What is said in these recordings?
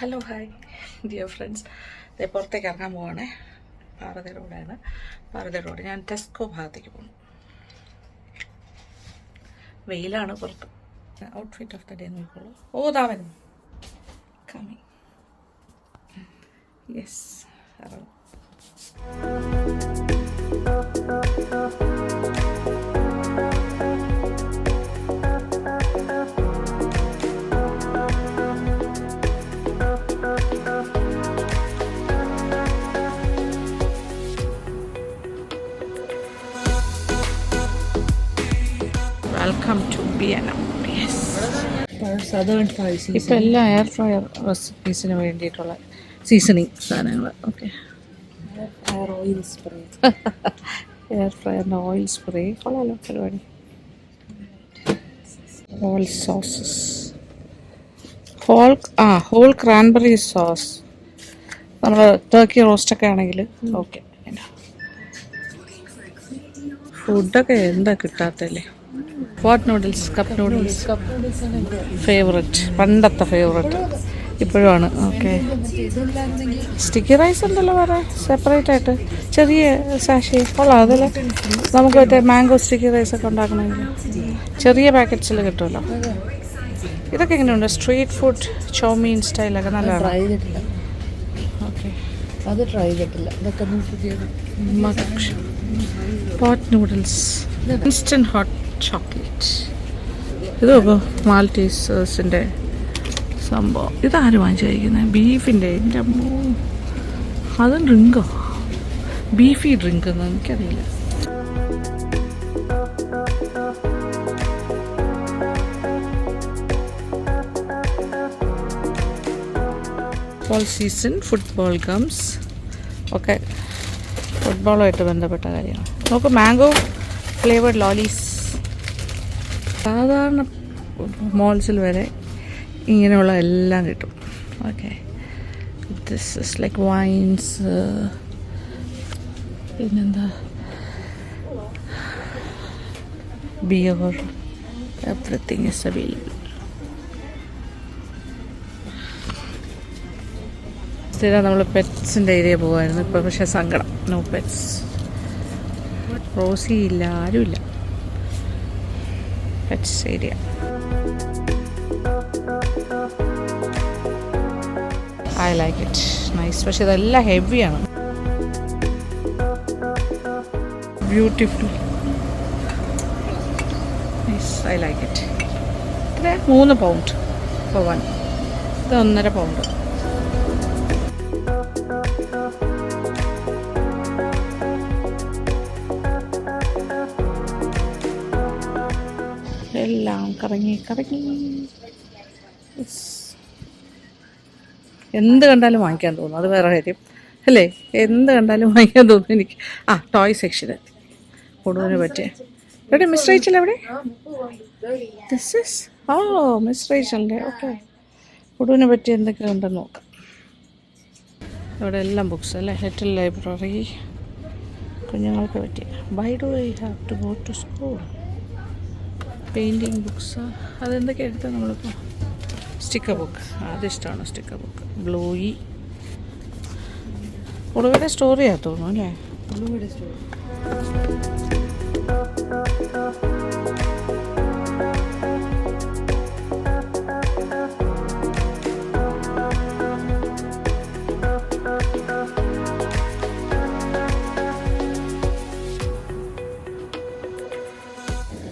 Hello hi dear friends. പുറത്തേക്ക് ഇറങ്ങാൻ പോവാണേ. പാർവതി റോഡാണ്. പാർവതി റോഡ്. ഞാൻ ടെസ്കോ ഭാഗത്തേക്ക് പോകുന്നു. വെയിലാണ് പുറത്ത്. ഔട്ട്ഫിറ്റ് ഓഫ് ദ ഡേ നോക്കിക്കോളൂ. ഓ ദാ വരുന്നു. കമ്മിങ്. യെസ്, ഇറങ്ങും. Welcome to B&M. ഇപ്പം എല്ലാം എയർ ഫ്രയർ റെസിപ്പീസിന് വേണ്ടിയിട്ടുള്ള സീസണിങ് സാധനങ്ങൾ. ഓക്കെ, എയർ ഫ്രയറിൻ്റെ ഓയിൽ സ്പ്രേ കൊള്ളാലോ പരിപാടി. All sauces, whole cranberry sauce. നമ്മൾ ടർക്കി റോസ്റ്റൊക്കെ ആണെങ്കിൽ ഓക്കെ. ഫുഡൊക്കെ എന്താ കിട്ടാത്തല്ലേ. What noodles, cup noodles favourite, പണ്ടത്തെ ഫേവററ്റ് ഇപ്പോഴുമാണ്. ഓക്കെ, സ്റ്റിക്കി റൈസ് ഉണ്ടല്ലോ വേറെ സെപ്പറേറ്റ് ആയിട്ട്, ചെറിയ സാഷി കൊള്ളാം. അതിൽ നമുക്ക് മറ്റേ മാംഗോ സ്റ്റിക്കി റൈസൊക്കെ ഉണ്ടാക്കണമെങ്കിൽ ചെറിയ പാക്കറ്റ്സിൽ കിട്ടുമല്ലോ. ഇതൊക്കെ എങ്ങനെയുണ്ട്? സ്ട്രീറ്റ് ഫുഡ് ചൗമീൻ സ്റ്റൈലൊക്കെ നല്ലതാണ്. ഓക്കെ, അത് ട്രൈ ചെയ്തിട്ടില്ല. ഇതൊക്കെ pot noodles, instant hot chocolate. ഇത് നോക്കൂ, മാൾട്ടീസിൻ്റെ സംഭവം. ഇതാരും വാങ്ങിച്ചിരിക്കുന്നത്? ബീഫിൻ്റെ. എൻ്റെ അമ്മോ, അതും ഡ്രിങ്കോ? ബീഫി ഡ്രിങ്ക് എന്ന് എനിക്കറിയില്ല. ഫുട്ബോൾ സീസൺ, ഫുട്ബോൾ ഗംസ് ഒക്കെ ഫുട്ബോളുമായിട്ട് ബന്ധപ്പെട്ട കാര്യമാണ്. നമുക്ക് മാംഗോ ഫ്ലേവേർഡ് ലോലീസ്. സാധാരണ മോൾസിൽ വരെ ഇങ്ങനെയുള്ള എല്ലാം കിട്ടും. Okay, this is like vines. പിന്നെന്താ, ബിയർ, എവറിത്തിങ് ഇസ് അവൈലബിൾ. സ്ഥിരം നമ്മൾ പെറ്റ്സിൻ്റെ ഏരിയ പോകുമായിരുന്നു. ഇപ്പോൾ പക്ഷേ സങ്കടം, നോ പെറ്റ്സ്. റോസി ഇല്ല, ആരുമില്ല. Pets area. I like it, nice. പക്ഷെ ഇതെല്ലാം ഹെവിയാണ്. Beautiful, nice, I like it. ഇത് 3 പൗണ്ട് ഫോർ വൺ. ഇത് 1.5 പൗണ്ട്. എല്ലാം കറങ്ങി കറങ്ങി. എന്ത് കണ്ടാലും വാങ്ങിക്കാൻ തോന്നും, അത് വേറെ കാര്യം അല്ലേ. എന്ത് കണ്ടാലും വാങ്ങിക്കാൻ തോന്നും എനിക്ക്. ടോയ് സെക്ഷൻ എത്തി. കൊടുവിന് പറ്റിയ എവിടെ? മിസ് റേച്ചൽ എവിടെ? ദിസ് ഇസ് മിസ് റേച്ചലിൻ്റെ. ഓക്കെ, കൊടുവിന് പറ്റിയ എന്തൊക്കെ ഉണ്ടെന്ന് നോക്കാം. ഇവിടെ എല്ലാം ബുക്സ് അല്ലേ. ലിറ്റിൽ ലൈബ്രറി, കുഞ്ഞുങ്ങൾക്ക് പറ്റിയ. Why do I have to go to school? Painting books. അതെന്തൊക്കെ എടുത്താൽ നമ്മളിപ്പോൾ? സ്റ്റിക്കർ ബുക്ക്, അതിഷ്ടമാണ് സ്റ്റിക്കർ ബുക്ക്. ബ്ലൂയി, ഉളുവയുടെ സ്റ്റോറിയാ തോന്നുന്നു അല്ലേ. ഉളുവയുടെ സ്റ്റോറി.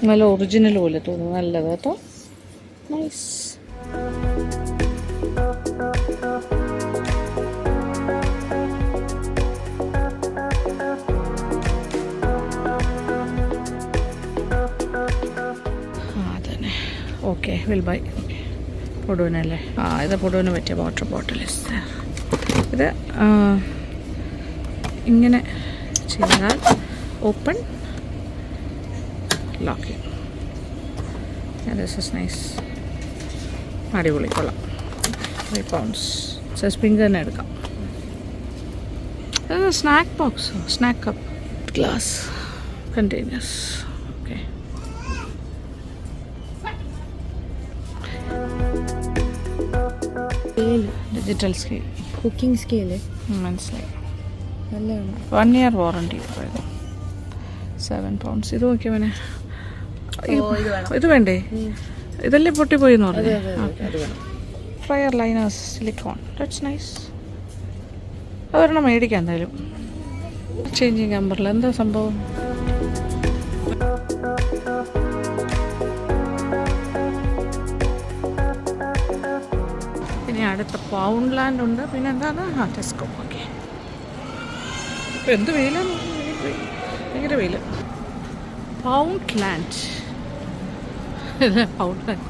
നല്ല ഒറിജിനൽ പോലെ തോന്നുന്നു. നല്ലത് കേട്ടോ, നൈസ്. അതന്നെ. Okay, will buy. പൊടുവിനല്ലേ? ഇത് പൊടുവിന് പറ്റിയ വാട്ടർ ബോട്ടിൽ. ഇത് ഇങ്ങനെ ചെയ്താൽ open locking. This is nice, അടിപൊളി, കൊള്ളാം. 3 pounds. പിങ്ക് തന്നെ എടുക്കാം. Snack box, snack cup, glass containers. Okay, digital scale cooking scale മനസ്സിലായി. നല്ലതാണ്. 1 year വാറണ്ടി പറയുന്നത്. 7 pounds. ഇത് നോക്കിയവനെ ഇത് വേണ്ടേ? ഇതല്ലേ പൊട്ടിപ്പോയി എന്ന് പറഞ്ഞു. Fryer liners silicone, that's nice. അതൊരെണ്ണം മേടിക്കാം എന്തായാലും. ചേഞ്ചിങ് അമ്പറിൽ എന്താ സംഭവം? ഇനി അടുത്ത പൗണ്ട് ലാൻഡ് ഉണ്ട്. പിന്നെ എന്താണ്? ടെസ്കോ. ഓക്കെ. ഇപ്പം എന്ത് വെയിലാണ്, ഭയങ്കര വെയിൽ. Pound land pound land.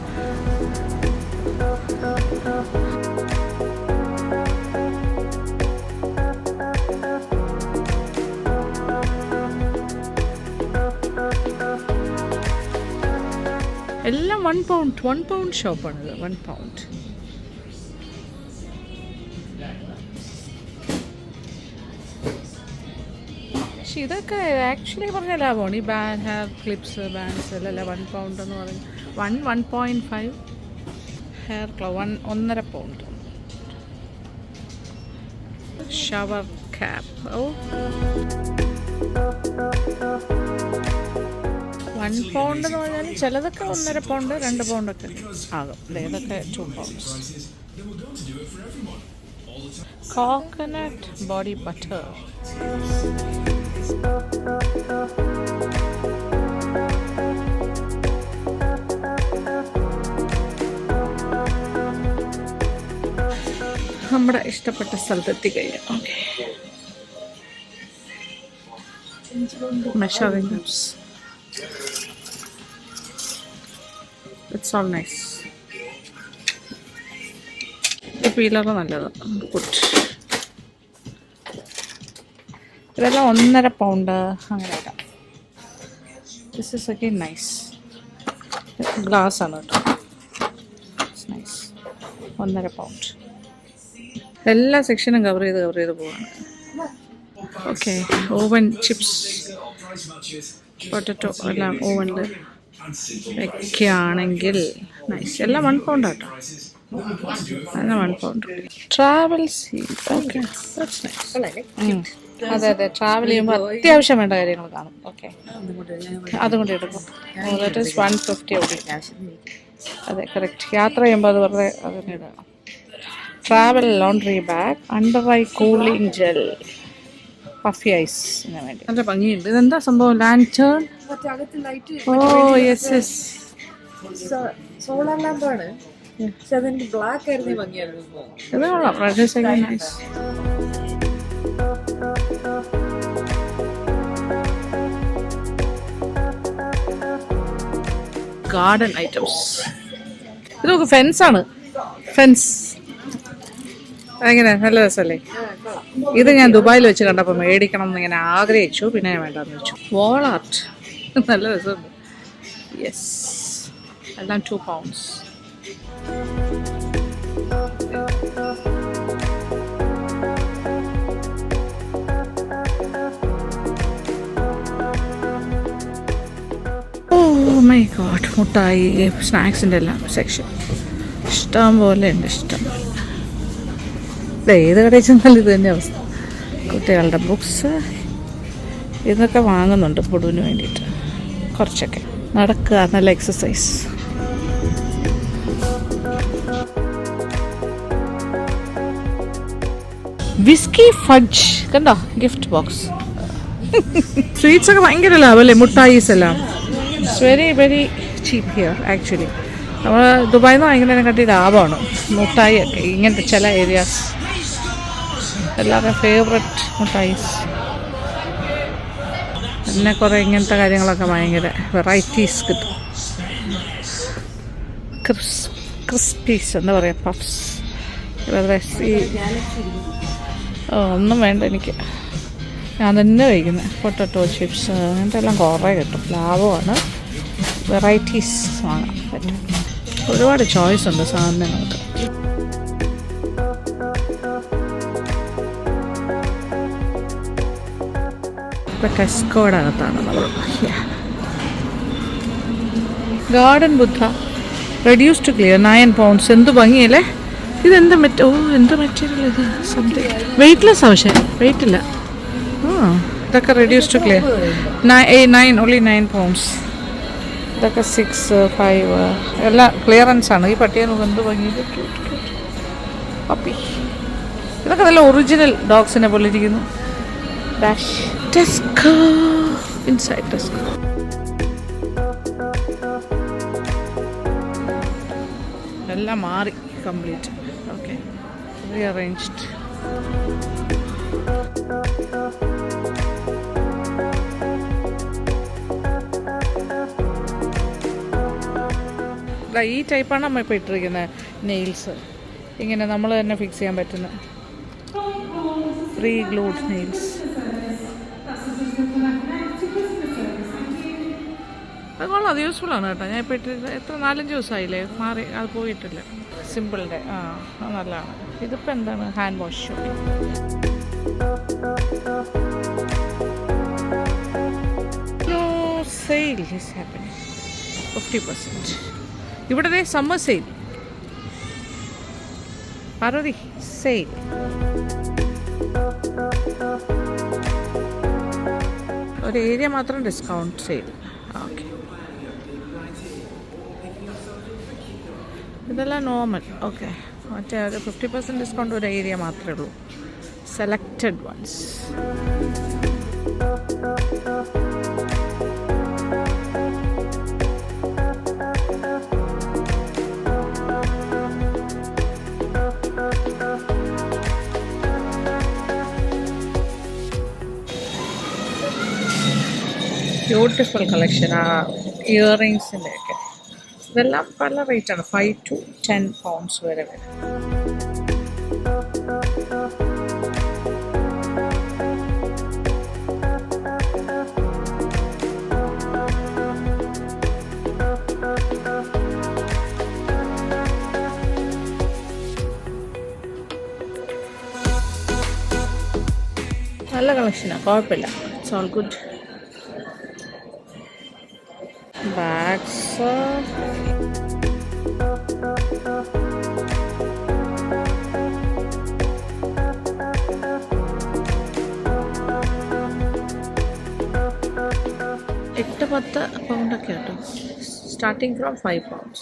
എല്ലാം 1 pound. 1 pound ഷോപ്പാണിത്. 1 pound. പക്ഷെ ഇതൊക്കെ ആക്ച്വലി പറഞ്ഞ ലാഭമാണ്. ഈ ഹെയർ ക്ലിപ്സ്, ബാൻഡ്സ് എല്ലാം 1 pound എന്ന് പറയും. 1.5 ഹെയർ ക്ലോ 1.5 pound. ഷവർ ക്യാപ്പ് 1 pound എന്ന് പറഞ്ഞാൽ ചിലതൊക്കെ 1.5 pound 2 pound ഒക്കെ ആകും. ഇതൊക്കെ 2 pounds. Coconut body butter. നമ്മുടെ ഇഷ്ടപ്പെട്ട സ്ഥലത്തെത്തിക്കഴിഞ്ഞു. Okay. Measuring cups. It's all nice. ഈ പീലറ് നല്ലത്. പുട്ട് ഇതെല്ലാം 1.5 pound അങ്ങനെ ഇടാം. This is again nice. Glass ആണ് കേട്ടോ. It's nice. 1.5 pound. എല്ലാ സെക്ഷനും കവർ ചെയ്ത് പോവാണ്. ഓക്കെ. ഓവൻ ചിപ്സ്, പൊട്ടറ്റോ എല്ലാം ഓവനിൽ വയ്ക്കുകയാണെങ്കിൽ നൈസ്. എല്ലാം 1 pound ആട്ടോ. അങ്ങനെ 1 pound. Travel seal. Okay, that's nice. അതെ. ട്രാവൽ ചെയ്യുമ്പോൾ അത്യാവശ്യം വേണ്ട കാര്യങ്ങൾ കാണും. ഓക്കെ, അതുകൊണ്ട് എടുക്കും. ദാറ്റ് ഈസ് 150 ഓടി. അതെ, കറക്റ്റ്. യാത്ര ചെയ്യുമ്പോൾ അത് വെറുതെ അതിന് ഇടണം. Travel laundry bag, under eye cooling gel, puffy ഐസിന് വേണ്ടി. നല്ല ഭംഗിയുണ്ട്. ഇതെന്താ സംഭവം? ലാൻറ്റേൺ. ഓ യെസ്. സോളാർ ലാമ്പാണ്. പക്ഷെ അതെനിക്ക് ബ്ലാക്ക് ആയിരുന്നു ഭംഗിയായിരുന്നു. ഇത് കൊള്ളാം. നൈസ്. Garden items. ഇത് നോക്ക്, ഫെൻസാണ്. ഫെൻസ് എങ്ങനെ നല്ല രസമല്ലേ? ഇത് ഞാൻ ദുബായിൽ വെച്ച് കണ്ടപ്പോൾ മേടിക്കണം എന്ന് ഇങ്ങനെ ആഗ്രഹിച്ചു. പിന്നെ ഞാൻ വേണ്ടാന്ന് വെച്ചു. വാൾ ആർട്ട് നല്ല രസമുണ്ട്. യെസ്, എല്ലാം 2 pounds. Oh my God. മുട്ടായി, സ്നാക്സിൻ്റെ എല്ലാം സെക്ഷൻ ഇഷ്ടം പോലെ ഉണ്ട്. ഇഷ്ടം. ഏത് കടയിൽ ചെന്നാലും ഇത് തന്നെ അവസ്ഥ. കുട്ടികളുടെ ബുക്സ് ഇതൊക്കെ വാങ്ങുന്നുണ്ട് പൊടുവിന് വേണ്ടിയിട്ട്. കുറച്ചൊക്കെ നടക്കുക, നല്ല എക്സസൈസ്. വിസ്കി ഫഡ്ജ് കണ്ടോ? Gift box. സ്വീറ്റ്സ് ഒക്കെ ഭയങ്കര ലാഭമല്ലേ? മുട്ടായിസ് എല്ലാം it's very very cheap here actually. നമ്മൾ ദുബായിൽ നിന്ന് വാങ്ങിക്കുന്നതിനെക്കാട്ടി ലാഭമാണ് മുട്ടായി ഒക്കെ. ഇങ്ങനത്തെ ചില ഏരിയാസ് എല്ലാവരുടെയും ഫേവററ്റ് മുട്ടായിസ്. പിന്നെ കുറേ ഇങ്ങനത്തെ കാര്യങ്ങളൊക്കെ ഭയങ്കര വെറൈറ്റീസ് കിട്ടും. ക്രിസ്പീസ് എന്താ പറയുക, പഫ്സ്. ഒന്നും വേണ്ട എനിക്ക്, ഞാൻ തന്നെ കഴിക്കുന്നത്. പൊട്ടറ്റോ ചിപ്സ് അങ്ങനത്തെ എല്ലാം കുറേ കിട്ടും. ലാഭമാണ്. വെറൈറ്റീസ് വാങ്ങാൻ പറ്റും. ഒരുപാട് ചോയ്സ് ഉണ്ട് സാധനങ്ങൾക്ക്. ഇപ്പോൾ ടെസ്കോയുടെ അകത്താണ് നമ്മൾ. ഗാർഡൻ ബുദ്ധ റെഡ്യൂസ് ടു ക്ലിയർ 9 pounds. എന്ത് ഭംഗിയല്ലേ? ഇതെന്താ എന്താ മെറ്റീരിയൽ ഇത്? സംതിങ് വെയ്റ്റ്ലെസ് പക്ഷേ വെയിറ്റ് ഇല്ല. ഇതൊക്കെ reduce to clear 9 only 9 pounds. ഇതൊക്കെ 6, 5 എല്ലാം ക്ലിയറൻസ് ആണ്. ഈ പട്ടിയെ നമുക്ക് എന്ത് ഭംഗിയിൽ പപ്പി. ഇതൊക്കെ നല്ല ഒറിജിനൽ ഡോഗ്സിനെ പോലെ ഇരിക്കുന്നു. Dash Tesco inside Tesco. എല്ലാം മാറി കംപ്ലീറ്റ്. Okay, rearranged. ഈ ടൈപ്പാണ് നമ്മൾ ഇപ്പോൾ ഇട്ടിരിക്കുന്നത്. നെയിൽസ് ഇങ്ങനെ നമ്മൾ തന്നെ ഫിക്സ് ചെയ്യാൻ പറ്റുന്ന പ്രീ ഗ്ലൂഡ് നെയിൽസ്. അത് കൊള്ളാം, അത് യൂസ്ഫുൾ ആണ് കേട്ടോ. ഞാൻ ഇപ്പോൾ ഇട്ടിട്ട് എത്ര 4-5 ദിവസമായില്ലേ, മാറി അത് പോയിട്ടില്ല. സിമ്പിളിൻ്റെ അത് നല്ലതാണ്. ഇതിപ്പോൾ എന്താണ്, hand wash. Sale is happening 50%. ഇവിടെ സമ്മർ സെയിൽ, പാർവതി സെയിൽ. ഒരു ഏരിയ മാത്രം ഡിസ്കൗണ്ട് സെയിൽ. ഓക്കെ, ഇതെല്ലാം നോർമൽ. ഓക്കെ, മറ്റേ ഒരു 50% ഡിസ്കൗണ്ട് ഒരു ഏരിയ മാത്രമേ ഉള്ളൂ, സെലക്റ്റഡ് വൺസ്. Beautiful collection. ആ ഇയറിങ്സിൻ്റെ ഒക്കെ ഇതെല്ലാം പല റേറ്റാണ്. 5 to 10 pounds വരെ വരും. നല്ല കളക്ഷനാണ്, കുഴപ്പമില്ല. It's all good. ബാഗ്സ് £8-10 കേട്ടോ. Starting from 5 pounds.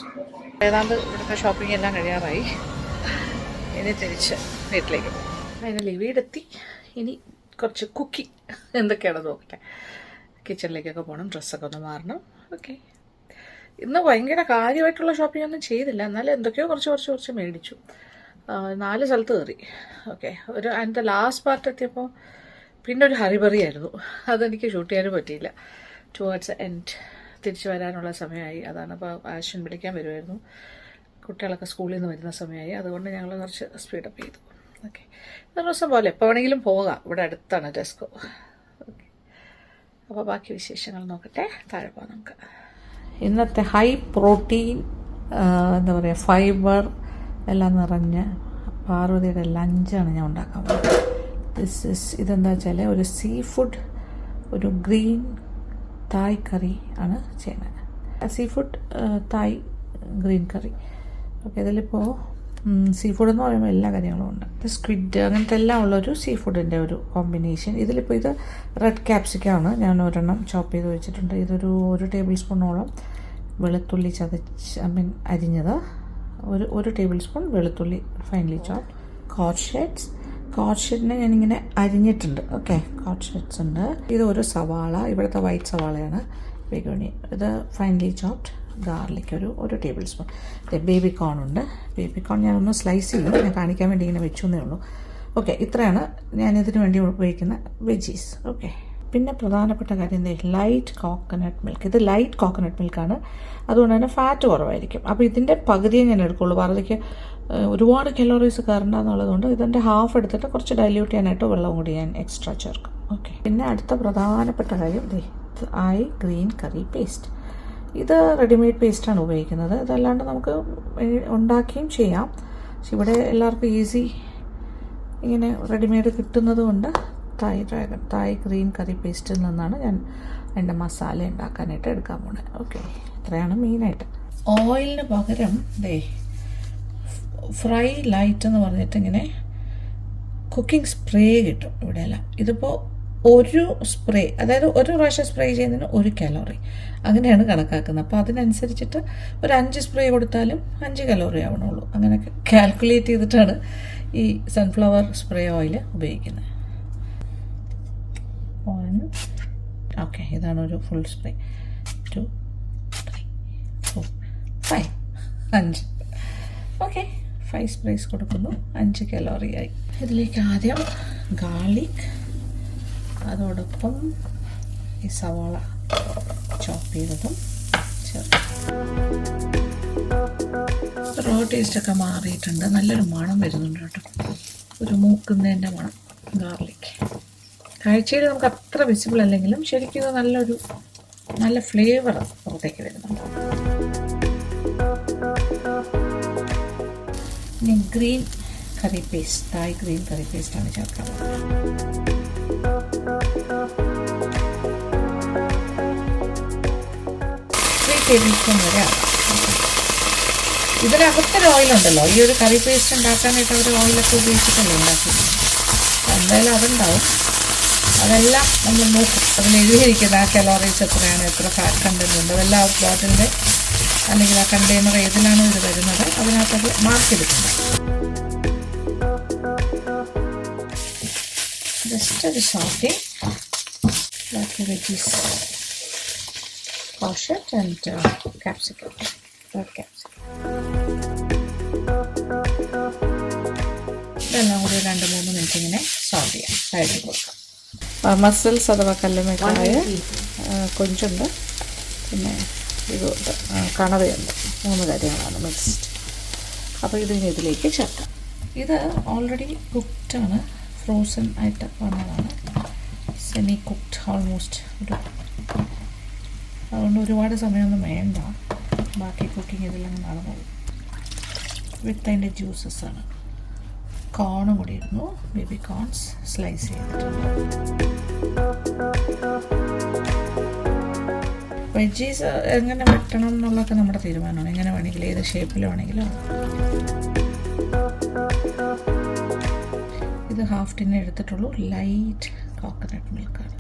ഏതാണ്ട് ഇവിടുത്തെ ഷോപ്പിംഗ് എല്ലാം കഴിയാറായി. ഇനി തിരിച്ച് വീട്ടിലേക്ക് പോകും. ഫൈനലി വീടെത്തി. ഇനി കുറച്ച് കുക്കിംഗ് എന്തൊക്കെയാണെന്ന് നോക്കട്ടെ. കിച്ചണിലേക്കൊക്കെ പോകണം, ഡ്രസ്സൊക്കെ ഒന്ന് മാറണം. ഓക്കെ, ഇന്ന് ഭയങ്കര കാര്യമായിട്ടുള്ള ഷോപ്പിംഗ് ഒന്നും ചെയ്തില്ല, എന്നാലും എന്തൊക്കെയോ കുറച്ച് മേടിച്ചു. 4 സ്ഥലത്ത് കയറി. ഓക്കെ, അതിൻ്റെ ലാസ്റ്റ് പാർട്ട് എത്തിയപ്പോൾ പിന്നെ ഒരു ഹറിബറി ആയിരുന്നു. അതെനിക്ക് ഷൂട്ട് ചെയ്യാനും പറ്റിയില്ല. ടുവേർഡ്സ് എൻഡ് തിരിച്ച് വരാനുള്ള സമയമായി. അതാണ് ഇപ്പോൾ ആശൻ വിളിക്കാൻ വരുമായിരുന്നു. കുട്ടികളൊക്കെ സ്കൂളിൽ നിന്ന് വരുന്ന സമയമായി. അതുകൊണ്ട് ഞങ്ങൾ കുറച്ച് സ്പീഡപ്പ് ചെയ്തു. ഓക്കെ, ഒരു ദിവസം പോലെ എപ്പോൾ വേണമെങ്കിലും പോകാം. ഇവിടെ അടുത്താണ് ടെസ്കോ. ഓക്കെ, അപ്പോൾ ബാക്കി വിശേഷങ്ങൾ നോക്കട്ടെ. താഴെ പോകാം നമുക്ക്. ഇന്നത്തെ ഹൈ പ്രോട്ടീൻ, എന്താ പറയുക, ഫൈബർ എല്ലാം നിറഞ്ഞ പാർവതിയുടെ ലഞ്ചാണ് ഞാൻ ഉണ്ടാക്കാൻ പോകുന്നത്. ഇതെന്താ വെച്ചാൽ ഒരു സീ ഫുഡ്, ഒരു ഗ്രീൻ തായ് കറി ആണ് ചെയ്യുന്നത്. സീ ഫുഡ് തായ് ഗ്രീൻ കറി. ഓക്കെ, ഇതിലിപ്പോൾ സീ ഫുഡ് എന്ന് പറയുമ്പോൾ എല്ലാ കാര്യങ്ങളും ഉണ്ട്. സ്ക്വിഡ് അങ്ങനത്തെ എല്ലാം ഉള്ളൊരു സീ ഫുഡിൻ്റെ ഒരു കോമ്പിനേഷൻ. ഇതിലിപ്പോൾ ഇത് റെഡ് ക്യാപ്സിക്കമാണ് ഞാൻ ഒരെണ്ണം ചോപ്പ് ചെയ്ത് വെച്ചിട്ടുണ്ട്. ഇതൊരു 1 ടേബിൾ സ്പൂണോളം വെളുത്തുള്ളി അരിഞ്ഞത്, ഒരു ടേബിൾ സ്പൂൺ വെളുത്തുള്ളി ഫൈനലി ചോപ്പ്. കോർഷെറ്റിനെ ഞാനിങ്ങനെ അരിഞ്ഞിട്ടുണ്ട്. ഓക്കെ, കോർഷെറ്റ്സ് ഉണ്ട്. ഇത് ഒരു സവാള, ഇവിടുത്തെ വൈറ്റ് സവാളയാണ്. ബേഗോണി, ഇത് ഫൈനലി ചോപ്ഡ്. ഗാർലിക് ഒരു ടേബിൾ സ്പൂൺ. ബേബി കോൺ ഉണ്ട്. ബേബി കോൺ ഞാനൊന്ന് സ്ലൈസ് ചെയ്യും, ഞാൻ കാണിക്കാൻ വേണ്ടി ഇങ്ങനെ വെച്ചെന്നേ ഉള്ളൂ. ഓക്കെ, ഇത്രയാണ് ഞാനിതിന് വേണ്ടി ഉപയോഗിക്കുന്ന വെജീസ്. ഓക്കെ, പിന്നെ പ്രധാനപ്പെട്ട കാര്യം ലൈറ്റ് കോക്കനട്ട് മിൽക്ക്. ഇത് ലൈറ്റ് കോക്കനട്ട് മിൽക്കാണ്, അതുകൊണ്ട് തന്നെ ഫാറ്റ് കുറവായിരിക്കും. അപ്പോൾ ഇതിൻ്റെ പകുതിയെ ഞാൻ എടുക്കുള്ളൂ. പാർവതിക്ക് ഒരുപാട് കലോറീസ് കയറണ്ടെന്നുള്ളതുകൊണ്ട് ഇതിൻ്റെ ഹാഫ് എടുത്തിട്ട് കുറച്ച് ഡൈല്യൂട്ട് ചെയ്യാനായിട്ട് വെള്ളം കൂടി ഞാൻ എക്സ്ട്രാ ചേർക്കും. ഓക്കെ, പിന്നെ അടുത്ത പ്രധാനപ്പെട്ട കാര്യം തായ് ഗ്രീൻ കറി പേസ്റ്റ്. ഇത് റെഡിമെയ്ഡ് പേസ്റ്റാണ് ഉപയോഗിക്കുന്നത്. ഇതല്ലാണ്ട് നമുക്ക് ഉണ്ടാക്കുകയും ചെയ്യാം. പക്ഷെ ഇവിടെ എല്ലാവർക്കും ഈസി ഇങ്ങനെ റെഡിമെയ്ഡ് കിട്ടുന്നത് കൊണ്ട് തായ് ഗ്രീൻ കറി പേസ്റ്റിൽ നിന്നാണ് ഞാൻ എൻ്റെ മസാല ഉണ്ടാക്കാനായിട്ട് എടുക്കാൻ പോകുന്നത്. ഓക്കെ, ഇത്രയാണ് മെയിനായിട്ട്. ഓയിലിന് പകരം ഫ്രൈ ലൈറ്റ് എന്ന് പറഞ്ഞിട്ട് ഇങ്ങനെ കുക്കിംഗ് സ്പ്രേ കിട്ടും ഇവിടെ എല്ലാം. ഇതിപ്പോൾ ഒരു സ്പ്രേ, അതായത് ഒരു പ്രാവശ്യം സ്പ്രേ ചെയ്യുന്നതിന് 1 കലോറി അങ്ങനെയാണ് കണക്കാക്കുന്നത്. അപ്പോൾ അതിനനുസരിച്ചിട്ട് ഒരു 5 സ്പ്രേ കൊടുത്താലും 5 കലോറി ആവണുള്ളൂ. അങ്ങനെയൊക്കെ കാൽക്കുലേറ്റ് ചെയ്തിട്ടാണ് ഈ സൺഫ്ലവർ സ്പ്രേ ഓയിൽ ഉപയോഗിക്കുന്നത്. ഓക്കെ, ഇതാണ് ഒരു ഫുൾ സ്പ്രേ. 2, 3, 4, 5, 5. ഓക്കെ, 5 സ്പ്രേസ് കൊടുക്കുന്നു, 5 കലോറിയായി. ഇതിലേക്ക് ആദ്യം ഗാർലിക്, അതോടൊപ്പം ഈ സവാള ചോപ്പ് ചെയ്തതും ചേർത്ത്. റോ ടേസ്റ്റൊക്കെ മാറിയിട്ടുണ്ട്, നല്ലൊരു മണം വരുന്നുണ്ട് കേട്ടോ, ഒരു മൂക്കുന്നതിൻ്റെ മണം. ഗാർലിക് കാഴ്ചയിൽ നമുക്ക് അത്ര വിസിബിൾ അല്ലെങ്കിലും ശരിക്കും ഇത് നല്ല ഫ്ലേവർ പുറത്തേക്ക് വരുന്നുണ്ട്. ഇനി ഗ്രീൻ കറി പേസ്റ്റ്, തായ് ഗ്രീൻ കറി പേസ്റ്റാണ് ചേർക്കുന്നത്. 3 ടേബിൾ സ്പൂൺ വരെ ആകാം. ഇതിനകത്തൊരു ഓയിലുണ്ടല്ലോ, ഈ ഒരു കറി പേസ്റ്റ് ഉണ്ടാക്കാനായിട്ട് അവർ ഓയിലൊക്കെ ഉപയോഗിച്ചിട്ടല്ലേ ഉണ്ടാക്കിയിട്ടുണ്ട്. എന്തായാലും അതുണ്ടാവും, അതെല്ലാം നമ്മൾ നോക്കും. അതിൽ എഴുതിയിരിക്കുന്ന ആ കലോറീസ് എത്രയാണ്, എത്ര ഫാറ്റ് കണ്ടന്റ് ഉണ്ട്, അതെല്ലാം ആ ബോട്ടിലിൻ്റെ അല്ലെങ്കിൽ ആ കണ്ടെയ്നർ ഏതിലാണോ ഇത് വരുന്നത് അതിനകത്തത് മാർക്ക് ചെയ്തിട്ടുണ്ട്. ജസ്റ്റ് ഒരു സോട്ടി ബാക്കി veggies, courgette and capsicum, red capsicum, ഇതെല്ലാം കൂടി 2-3 മിനിറ്റ് ഇങ്ങനെ സോൾവ് ചെയ്യാം, സൈഡിൽ കൊടുക്കാം. മസിൽസ് അഥവാ കല്ലുമേക്കായ കൊഞ്ചുണ്ട്, പിന്നെ ഇതുണ്ട്, കണവയുണ്ട്, 3 കാര്യങ്ങളാണ് മിക്സ്ഡ്. അപ്പോൾ ഇതിലേക്ക് ചേർക്കാം. ഇത് ഓൾറെഡി കുക്ക്ഡാണ്, ഫ്രോസൺ ആയിട്ട് വന്നതാണ്, സെമി കുക്ക്ഡ് ഓൾമോസ്റ്റ്. അതുകൊണ്ട് ഒരുപാട് സമയമൊന്നും വേണ്ട, ബാക്കി കുക്കിംഗ് ഇതെല്ലാം നടന്നോളൂ. വിത്ത് അതിൻ്റെ ജ്യൂസസ് ആണ്. കോണും കൂടി ഇടുന്നു, ബേബി കോൺസ് സ്ലൈസ് ചെയ്തിട്ടുണ്ട്. വെജീസ് എങ്ങനെ വെട്ടണം എന്നുള്ളതൊക്കെ നമ്മുടെ തീരുമാനമാണ്, എങ്ങനെ വേണമെങ്കിലും ഏത് ഷേപ്പിലാണെങ്കിലും. ഇത് ഹാഫ് ടിന്നെ എടുത്തിട്ടുള്ളൂ, ലൈറ്റ് കോക്കനട്ട് മിൽക്കാണ്.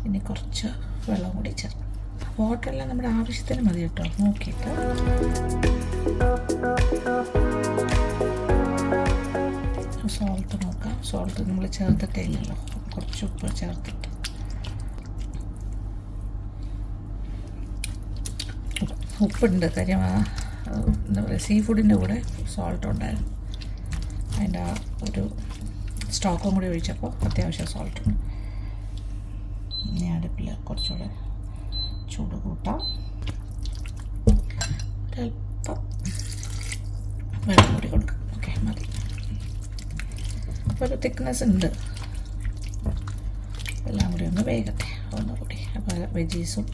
ഇനി കുറച്ച് വെള്ളം കൂടി ചേർക്കാം. വാട്ടറെല്ലാം നമ്മുടെ ആവശ്യത്തിന് മതി കേട്ടോ, നോക്കിയിട്ട്. സോൾട്ട് നോക്കാം. സോൾട്ട് നമ്മൾ ചേർത്തിട്ടേ ഇല്ലല്ലോ, കുറച്ച് ഉപ്പ് ചേർത്തിട്ട്. ഉപ്പുണ്ട്, കാര്യം എന്താ പറയുക, സീ ഫുഡിൻ്റെ കൂടെ സോൾട്ട് ഉണ്ടായിരുന്നു. അതിൻ്റെ ആ ഒരു സ്റ്റോക്കും കൂടി ഒഴിച്ചപ്പോൾ അത്യാവശ്യം സോൾട്ടുണ്ട്. ഇനി അടുപ്പിൽ കുറച്ചുകൂടെ ചൂട് കൂട്ടാം. ഒരല്പം വെള്ളം കൂടി കൊടുക്കാം. ഓക്കെ, മതി. അപ്പോൾ ഒരു തിക്നെസ് ഉണ്ട്. എല്ലാം കൂടി ഒന്ന് വേഗട്ടെ ഒന്നുകൂടി. അപ്പോൾ വെജീസും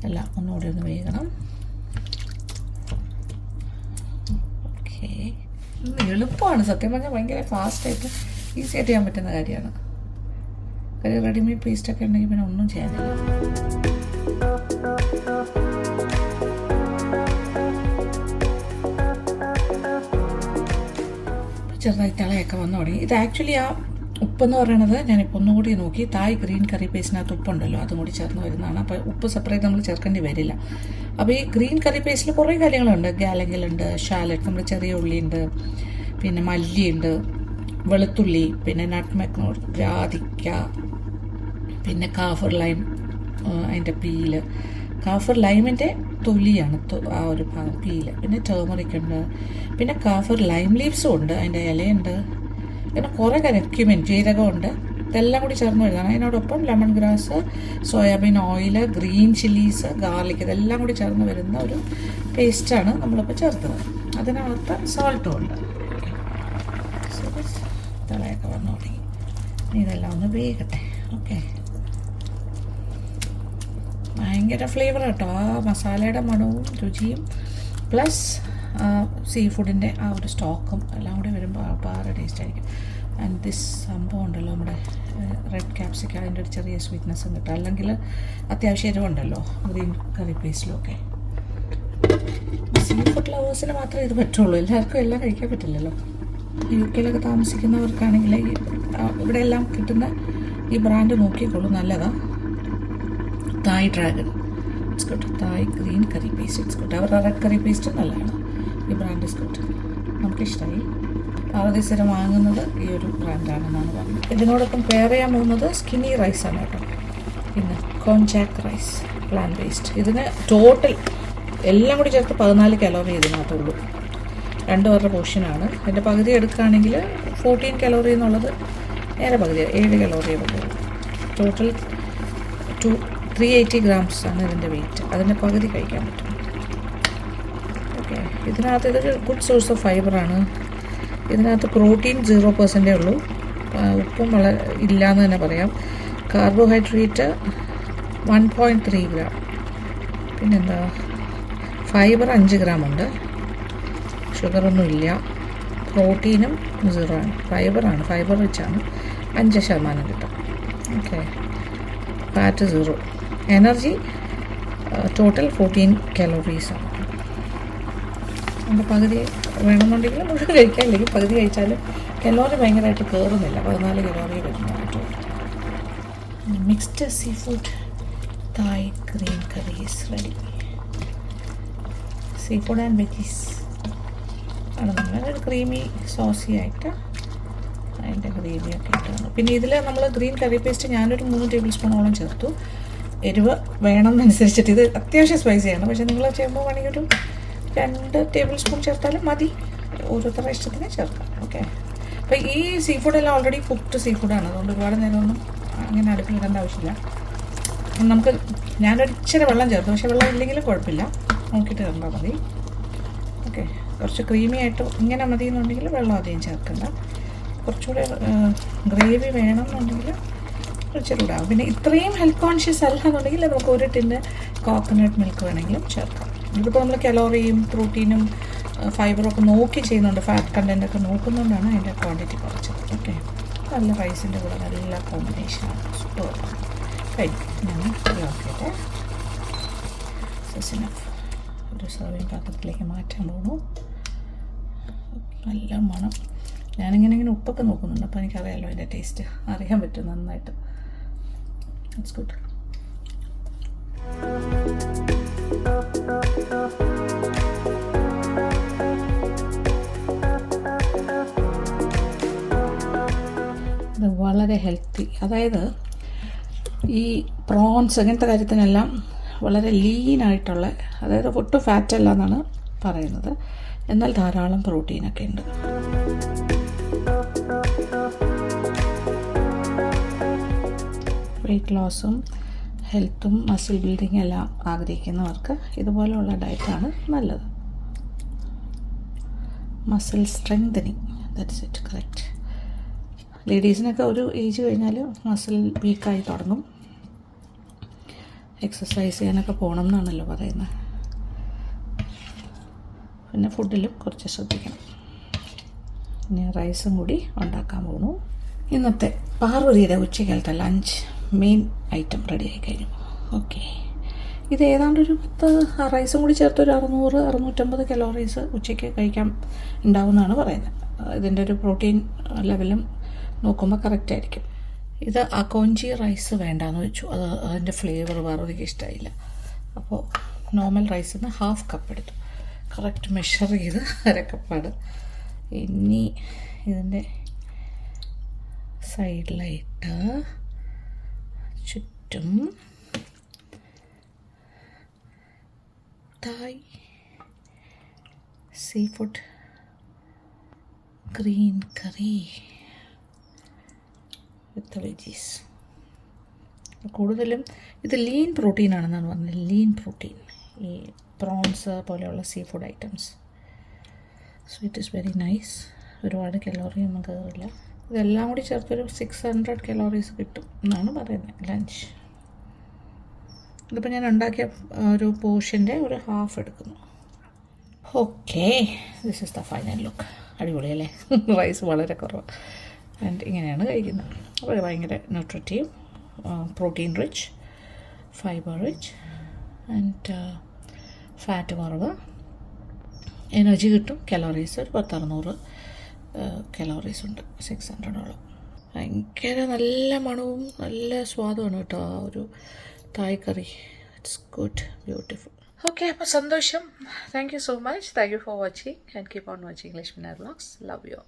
എല്ലാം ഒന്നുകൂടി ഒന്ന് വേഗണം. ഓക്കെ, എളുപ്പമാണ് സത്യം പറഞ്ഞാൽ, ഭയങ്കര ഫാസ്റ്റായിട്ട് ഈസി ആയിട്ട് ചെയ്യാൻ പറ്റുന്ന കാര്യമാണ്. കാര്യം റെഡിമെയ്ഡ് പേസ്റ്റൊക്കെ ഉണ്ടെങ്കിൽ പിന്നെ ഒന്നും ചെയ്യാനില്ല. ചെറുതായി തിളയൊക്കെ വന്നു തുടങ്ങി. ഇത് ആക്ച്വലി ആ ഉപ്പെന്ന് പറയുന്നത് ഞാനിപ്പോൾ ഒന്നുകൂടി നോക്കി, തായ് ഗ്രീൻ കറി പേസ്റ്റിനകത്ത് ഉപ്പുണ്ടല്ലോ, അതും കൂടി ചേർന്ന് വരുന്നതാണ്. അപ്പോൾ ഉപ്പ് സെപ്പറേറ്റ് നമ്മൾ ചേർക്കേണ്ടി വരില്ല. അപ്പോൾ ഈ ഗ്രീൻ കറി പേസ്റ്റിൽ കുറേ കാര്യങ്ങളുണ്ട്. ഗാലങ്കിലുണ്ട്, ഷാലറ്റ്, നമ്മൾ ചെറിയ ഉള്ളിയുണ്ട്, പിന്നെ മല്ലിയുണ്ട്, വെളുത്തുള്ളി, പിന്നെ നട്ട്മെഗ്, ജാതിക്ക, പിന്നെ കാഫർ ലൈം, അതിൻ്റെ പീല്, കാഫർ ലൈമിൻ്റെ തൊലിയാണ് ആ ഒരു ഭാഗം, പീല്, പിന്നെ ടേമറിക് ഉണ്ട്, പിന്നെ കാഫർ ലൈം ലീവ്സും ഉണ്ട്, അതിൻ്റെ ഇലയുണ്ട്, പിന്നെ കുറേ കാര്യം, ക്യുമിൻ, ജീരകമുണ്ട്. ഇതെല്ലാം കൂടി ചേർന്ന് വരുന്നതാണ്. അതിനോടൊപ്പം lemon grass, soybean oil, green chillies, garlic, ഇതെല്ലാം കൂടി ചേർന്ന് വരുന്ന ഒരു പേസ്റ്റാണ് നമ്മളിപ്പോൾ ചേർത്തത്. അതിനകത്ത് സോൾട്ടും ഉണ്ട്. തിളയൊക്കെ വന്നു തുടങ്ങി. ഇതെല്ലാം ഒന്ന് വേഗട്ടെ. ഓക്കെ, ഭയങ്കര ഫ്ലേവർ കേട്ടോ, ആ മസാലയുടെ മണവും രുചിയും പ്ലസ് സീ ഫുഡിൻ്റെ ആ ഒരു സ്റ്റോക്കും എല്ലാം കൂടി വരുമ്പോൾ വളരെ ടേസ്റ്റ് ആയിരിക്കും. ആൻഡ് ദിസ് സംഭവം ഉണ്ടല്ലോ, നമ്മുടെ റെഡ് ക്യാപ്സിക്കം, അതിൻ്റെ ഒരു ചെറിയ സ്വീറ്റ്നെസ്സും കിട്ടും. അല്ലെങ്കിൽ അത്യാവശ്യം എരിവുണ്ടല്ലോ ഗ്രീൻ കറി പേസ്റ്റിലൊക്കെ. സീ ഫുഡ് ലവേഴ്സിന് മാത്രമേ ഇത് പറ്റുള്ളൂ, എല്ലാവർക്കും എല്ലാം കഴിക്കാൻ പറ്റില്ലല്ലോ. യു കെയിലൊക്കെ താമസിക്കുന്നവർക്കാണെങ്കിൽ ഇവിടെ എല്ലാം കിട്ടുന്ന ഈ ബ്രാൻഡ് നോക്കിക്കോളൂ, നല്ലതാണ്. Thai dragon it's good, Thai green curry paste it's good. അവരുടെ റെഡ് കറി പേസ്റ്റ് നല്ലതാണ്. ഈ ബ്രാൻഡ് ഇസ് ഗുഡ്, നമുക്കിഷ്ടമായി. ആദ്യം സ്ഥിരം വാങ്ങുന്നത് ഈ ഒരു ബ്രാൻഡാണെന്നാണ് പറഞ്ഞത്. ഇതിനോടൊപ്പം പെയർ ചെയ്യാൻ പോകുന്നത് സ്കിന്നി റൈസാണ് കേട്ടോ. പിന്നെ കോൺചാക്ക് റൈസ് പ്ലാൻ ബേസ്ഡ്. ഇതിന് ടോട്ടൽ എല്ലാം കൂടി ചേർത്ത് 14 കലോറി ഇതിനകത്തുള്ളൂ. 2 പേരുടെ പോർഷനാണ്. അതിൻ്റെ പകുതി എടുക്കുകയാണെങ്കിൽ 14 കലോറി എന്നുള്ളത് നേരെ പകുതി 7 കലോറിയേ ഉള്ളൂ. ടോട്ടൽ 380 ഗ്രാംസ് ആണ് ഇതിൻ്റെ വെയിറ്റ്. അതിൻ്റെ പകുതി കഴിക്കാൻ പറ്റും. ഓക്കെ, ഇതിനകത്ത് ഇതൊരു ഗുഡ് സോഴ്സ് ഓഫ് ഫൈബറാണ്. ഇതിനകത്ത് പ്രോട്ടീൻ 0% ഉള്ളൂ, ഉപ്പും വളരെ ഇല്ലയെന്ന് തന്നെ പറയാം. കാർബോഹൈഡ്രേറ്റ് 1.3 ഗ്രാം, പിന്നെന്താ ഫൈബർ 5 ഗ്രാം ഉണ്ട്, ഷുഗറൊന്നും ഇല്ല. പ്രോട്ടീനും 0 ആണ്, ഫൈബറാണ്, ഫൈബർ റിച്ചാണ്, 5% കിട്ടും. Okay, fat 0, energy total 14 കലോറീസാണ്. അതിൻ്റെ പകുതി വേണമെന്നുണ്ടെങ്കിൽ മുഴുവൻ കഴിക്കാൻ, ഇല്ലെങ്കിൽ പകുതി കഴിച്ചാലും കലോറി ഭയങ്കരമായിട്ട് കയറുന്നില്ല. 14 കലോറി വരുന്നതായിട്ട്. Mixed sea food Thai green curry is ready. Sea food and veggies ആണ്. നമ്മളൊരു ക്രീമി സോസി ആയിട്ട് അതിൻ്റെ ഗ്രേവിയൊക്കെ ഇട്ടാണ്. പിന്നെ ഇതിൽ നമ്മൾ ഗ്രീൻ കറി പേസ്റ്റ് ഞാനൊരു 3 ടേബിൾ സ്പൂണോളം ചേർത്തു. എരിവ് വേണമെന്നനുസരിച്ചിട്ട്, ഇത് അത്യാവശ്യം സ്പൈസിയാണ്, പക്ഷേ നിങ്ങൾ ചെയ്യുമ്പോൾ വേണമെങ്കിൽ ഒരു 2 ടേബിൾ സ്പൂൺ ചേർത്താലും മതി, ഓരോരുത്തരുടെ ഇഷ്ടത്തിന് ചേർക്കാം. ഓക്കെ, അപ്പോൾ ഈ സീ ഫുഡെല്ലാം ഓൾറെഡി കുക്ക്ഡ് സീ ഫുഡാണ്, അതുകൊണ്ട് ഒരുപാട് നേരമൊന്നും അങ്ങനെ അടുപ്പിലിടേണ്ട ആവശ്യമില്ല. നമുക്ക് ഞാനൊരു ഇച്ചിരി വെള്ളം ചേർത്തു, പക്ഷേ വെള്ളം ഇല്ലെങ്കിലും കുഴപ്പമില്ല, നോക്കിയിട്ട് കണ്ടാൽ മതി. ഓക്കെ, കുറച്ച് ക്രീമി ആയിട്ട് ഇങ്ങനെ മതി എന്നുണ്ടെങ്കിൽ വെള്ളം അധികം ചേർക്കണ്ട. കുറച്ചുകൂടെ ഗ്രേവി വേണമെന്നുണ്ടെങ്കിൽ ഇച്ചിരി ഇടാം. പിന്നെ ഇത്രയും ഹെൽത്ത് കോൺഷ്യസ് അല്ല എന്നുണ്ടെങ്കിൽ നമുക്ക് 1 ടിന്ന് കോക്കനട്ട് മിൽക്ക് വേണമെങ്കിലും ചേർക്കാം. ഇതിപ്പോൾ നമ്മൾ കലോറിയും പ്രോട്ടീനും ഫൈബറൊക്കെ നോക്കി ചെയ്യുന്നുണ്ട്, ഫാറ്റ് കണ്ടൻറ്റൊക്കെ നോക്കുന്നുകൊണ്ടാണ് അതിൻ്റെ ക്വാണ്ടിറ്റി കുറച്ചത്. ഓക്കെ, നല്ല റൈസിൻ്റെ കൂടെ നല്ല കോമ്പിനേഷനാണ്, സൂപ്പർ. കഴിഞ്ഞു, ഞാൻ ഓക്കെ സസിനഫ് ഒരു സർവിങ് പാത്രത്തിലേക്ക് മാറ്റാൻ പോകുന്നു. നല്ല മണം. ഞാനിങ്ങനെ ഉപ്പൊക്കെ നോക്കുന്നുണ്ട്, അപ്പോൾ എനിക്കറിയാമല്ലോ അതിൻ്റെ ടേസ്റ്റ് അറിയാൻ പറ്റും നന്നായിട്ട്. It's good. ഇത് വളരെ ഹെൽത്തി, അതായത് ഈ പ്രോൺസ് അങ്ങനത്തെ കാര്യത്തിനെല്ലാം വളരെ ലീനായിട്ടുള്ള, അതായത് ഒട്ടും ഫാറ്റ് അല്ല എന്നാണ് പറയുന്നത്, എന്നാൽ ധാരാളം പ്രോട്ടീനൊക്കെ ഉണ്ട്. വെയ്റ്റ് ലോസും ഹെൽത്തും മസിൽ ബിൽഡിങ്ങും എല്ലാം ആഗ്രഹിക്കുന്നവർക്ക് ഇതുപോലെയുള്ള ഡയറ്റാണ് നല്ലത്. Muscle strengthening, that's it, correct. ലേഡീസിനൊക്കെ ഒരു ഏജ് കഴിഞ്ഞാൽ മസിൽ വീക്കായി തുടങ്ങും, എക്സസൈസ് ചെയ്യാനൊക്കെ പോകണം എന്നാണല്ലോ പറയുന്നത്. പിന്നെ ഫുഡിലും കുറച്ച് ശ്രദ്ധിക്കണം. ഇനി റൈസും കൂടി ഉണ്ടാക്കാൻ പോകുന്നു. ഇന്നത്തെ പാർവതിയുടെ ഉച്ചക്കാലത്തെ ലഞ്ച് മെയിൻ ഐറ്റം റെഡിയായി കഴിഞ്ഞു. ഓക്കെ, ഇത് ഏതാണ്ടൊരു 10 റൈസും കൂടി ചേർത്ത് ഒരു 600-650 കലോറീസ് ഉച്ചയ്ക്ക് കഴിക്കാൻ ഉണ്ടാവുമെന്നാണ് പറയുന്നത്. ഇതിൻ്റെ ഒരു പ്രോട്ടീൻ ലെവലും നോക്കുമ്പോൾ കറക്റ്റ് ആയിരിക്കും. ഇത് അക്കോഞ്ചി റൈസ് വേണ്ടാന്ന് വെച്ചു, അതിൻ്റെ ഫ്ലേവർ പാർവതിക്ക് ഇഷ്ടമായില്ല. അപ്പോൾ നോർമൽ റൈസിൽ നിന്ന് ½ കപ്പ് എടുത്തു, കറക്റ്റ് മെഷർ ചെയ്ത് 1/2 കപ്പാണ്. ഇനി ഇതിൻ്റെ സൈഡിലായിട്ട് ചുറ്റും Thai sea food green curry with veggies. കൂടുതലും ഇത് ലീൻ പ്രോട്ടീൻ ആണെന്നാണ് പറഞ്ഞത്, ലീൻ പ്രോട്ടീൻ, ഈ പ്രോൺസ് പോലെയുള്ള sea food items. So it is very nice. ഒരുപാട് കലോറി ഒന്നും കയറില്ല. ഇതെല്ലാം കൂടി ചേർത്തൊരു 600 കലോറീസ് കിട്ടും എന്നാണ് പറയുന്നത് ലഞ്ച്. ഇതിപ്പോൾ ഞാൻ ഉണ്ടാക്കിയ ഒരു പോർഷൻ്റെ ഒരു ½ എടുക്കുന്നു. Okay, this is the final look. അടിപൊളിയല്ലേ? റൈസ് വളരെ കുറവ് ആൻഡ് ഇങ്ങനെയാണ് കഴിക്കുന്നത്. അപ്പോൾ ഭയങ്കര nutritive, protein rich, fibre rich and fat കുറവ്. എനർജി കിട്ടും. കലോറീസ് ഒരു 1600 കലോറീസ് ഉണ്ട്, 600 ഭയങ്കര നല്ല മണവും നല്ല സ്വാദുമാണ് കേട്ടോ ആ ഒരു Thai curry. It's good, beautiful. Okay, അപ്പോൾ സന്തോഷം. Thank you so much. Thank you for watching and keep on watching Lakshmi Nair vlogs. Love U.